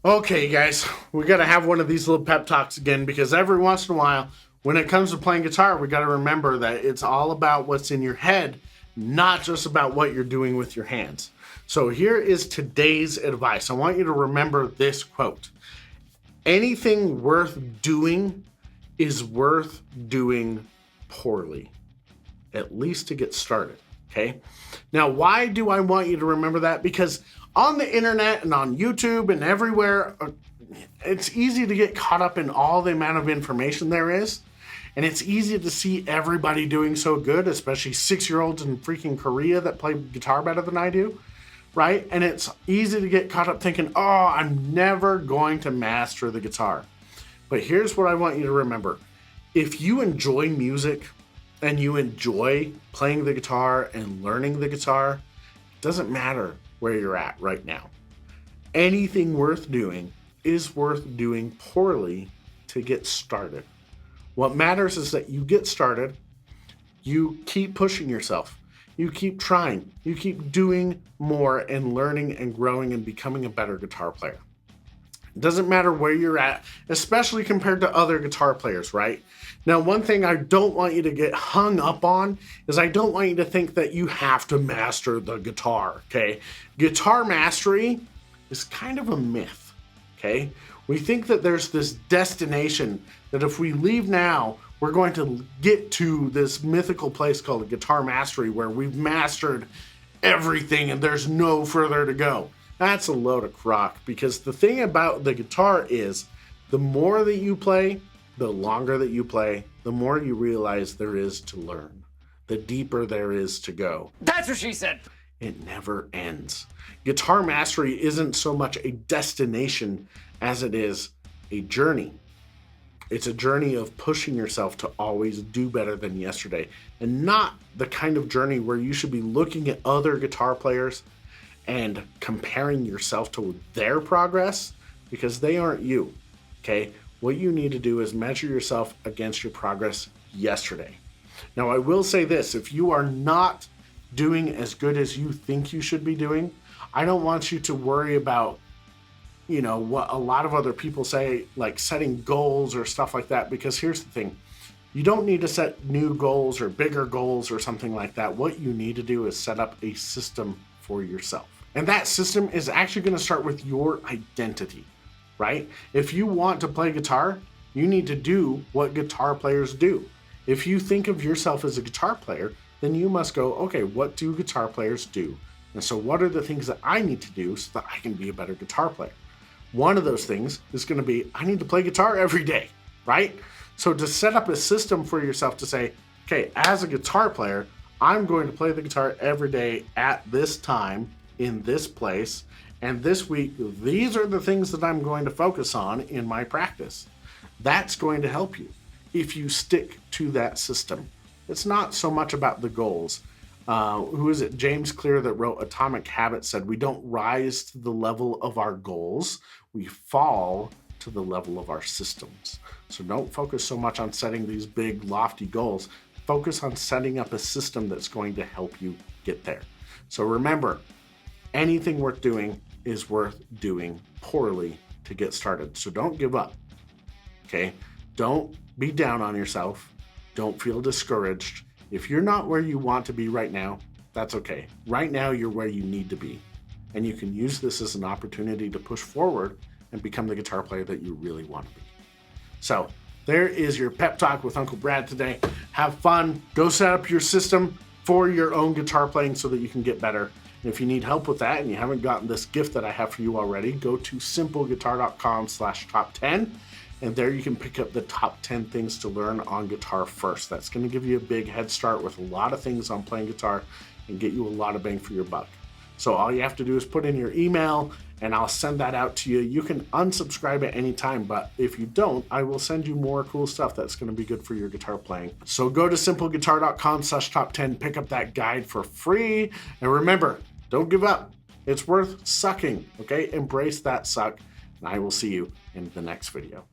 Okay, guys, we got to have one of these little pep talks again, because every once in a while, when it comes to playing guitar, we got to remember that it's all about what's in your head, not just about what you're doing with your hands. So here is today's advice. I want you to remember this quote. Anything worth doing is worth doing poorly, at least to get started, okay? Now, why do I want you to remember that? Because on the internet and on YouTube and everywhere, it's easy to get caught up in all the amount of information there is. And it's easy to see everybody doing so good, especially 6-year-olds in freaking Korea that play guitar better than I do, right? And it's easy to get caught up thinking, oh, I'm never going to master the guitar. But here's what I want you to remember. If you enjoy music and you enjoy playing the guitar and learning the guitar, it doesn't matter where you're at right now. Anything worth doing is worth doing poorly to get started. What matters is that you get started, you keep pushing yourself, you keep trying, you keep doing more and learning and growing and becoming a better guitar player. It doesn't matter where you're at, especially compared to other guitar players, right? Now, one thing I don't want you to get hung up on is I don't want you to think that you have to master the guitar, okay? Guitar mastery is kind of a myth, okay? We think that there's this destination that if we leave now, we're going to get to this mythical place called guitar mastery where we've mastered everything and there's no further to go. That's a load of crock, because the thing about the guitar is the more that you play, the longer that you play, the more you realize there is to learn, the deeper there is to go. That's what she said. It never ends. Guitar mastery isn't so much a destination as it is a journey. It's a journey of pushing yourself to always do better than yesterday, and not the kind of journey where you should be looking at other guitar players and comparing yourself to their progress, because they aren't you, okay? What you need to do is measure yourself against your progress yesterday. Now, I will say this, if you are not doing as good as you think you should be doing, I don't want you to worry about, you know, what a lot of other people say, like setting goals or stuff like that, because here's the thing. You don't need to set new goals or bigger goals or something like that. What you need to do is set up a system for yourself. And that system is actually going to start with your identity, right? If you want to play guitar, you need to do what guitar players do. If you think of yourself as a guitar player, then you must go, okay, what do guitar players do? And so what are the things that I need to do so that I can be a better guitar player? One of those things is going to be, I need to play guitar every day, right? So to set up a system for yourself to say, okay, as a guitar player, I'm going to play the guitar every day at this time, in this place, and this week, these are the things that I'm going to focus on in my practice. That's going to help you if you stick to that system. It's not so much about the goals. Who is it? James Clear, that wrote Atomic Habits, said, we don't rise to the level of our goals, we fall to the level of our systems. So don't focus so much on setting these big, lofty goals. Focus on setting up a system that's going to help you get there. So remember, anything worth doing is worth doing poorly to get started. So don't give up, okay? Don't be down on yourself. Don't feel discouraged. If you're not where you want to be right now, that's okay. Right now, you're where you need to be. And you can use this as an opportunity to push forward and become the guitar player that you really want to be. So there is your pep talk with Uncle Brad today. Have fun. Go set up your system for your own guitar playing so that you can get better. And if you need help with that and you haven't gotten this gift that I have for you already, go to simpleguitar.com/top10. And there you can pick up the top 10 things to learn on guitar first. That's going to give you a big head start with a lot of things on playing guitar and get you a lot of bang for your buck. So all you have to do is put in your email and I'll send that out to you. You can unsubscribe at any time, but if you don't, I will send you more cool stuff that's going to be good for your guitar playing. So go to simpleguitar.com/top10, pick up that guide for free. And remember, don't give up. It's worth sucking, okay? Embrace that suck. And I will see you in the next video.